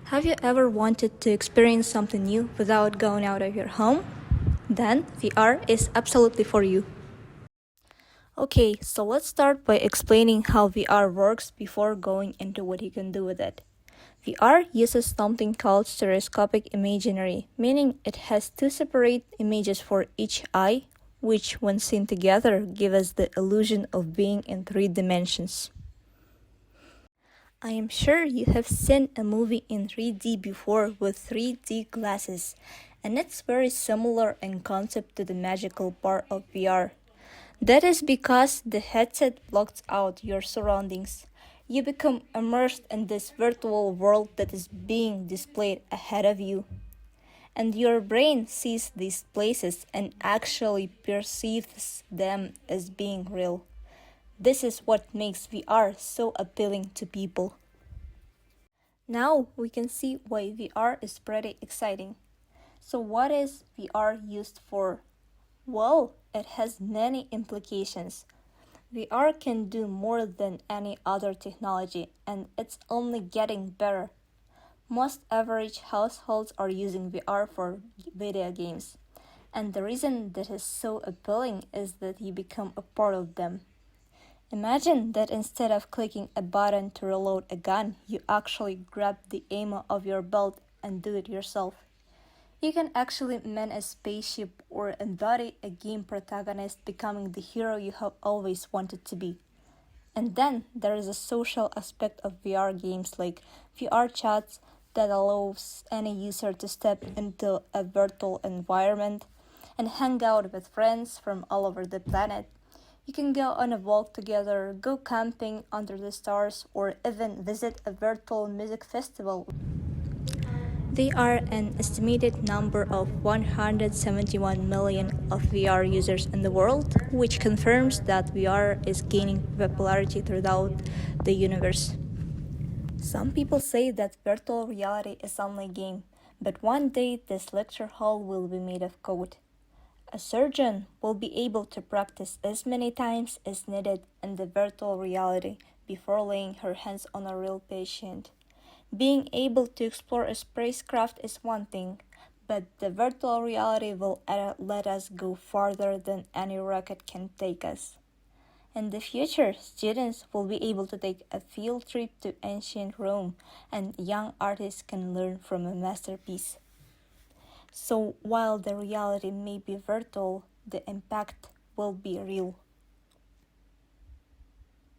Have you ever wanted to experience something new without going out of your home? Then VR is absolutely for you. Okay, so let's start by explaining how VR works before going into what you can do with it. VR uses something called stereoscopic imagery, meaning it has two separate images for each eye, which, when seen together, give us the illusion of being in three dimensions. I am sure you have seen a movie in 3D before with 3D glasses, and it's very similar in concept to the magical part of VR. That is because the headset blocks out your surroundings. You become immersed in this virtual world that is being displayed ahead of you. And your brain sees these places and actually perceives them as being real. This is what makes VR so appealing to people. Now we can see why VR is pretty exciting. So what is VR used for? Well, it has many implications. VR can do more than any other technology, and it's only getting better. Most average households are using VR for video games, and the reason that is so appealing is that you become a part of them. Imagine that instead of clicking a button to reload a gun, you actually grab the ammo of your belt and do it yourself. You can actually man a spaceship or embody a game protagonist becoming the hero you have always wanted to be. And then there is a social aspect of VR games like VR chats that allows any user to step into a virtual environment and hang out with friends from all over the planet. You can go on a walk together, go camping under the stars, or even visit a virtual music festival. There are an estimated number of 171 million of VR users in the world, which confirms that VR is gaining popularity throughout the universe. Some people say that virtual reality is only a game, but one day this lecture hall will be made of code. A surgeon will be able to practice as many times as needed in the virtual reality before laying her hands on a real patient. Being able to explore a spacecraft is one thing, but the virtual reality will let us go farther than any rocket can take us. In the future, students will be able to take a field trip to ancient Rome, and young artists can learn from a masterpiece. So while the reality may be virtual, the impact will be real.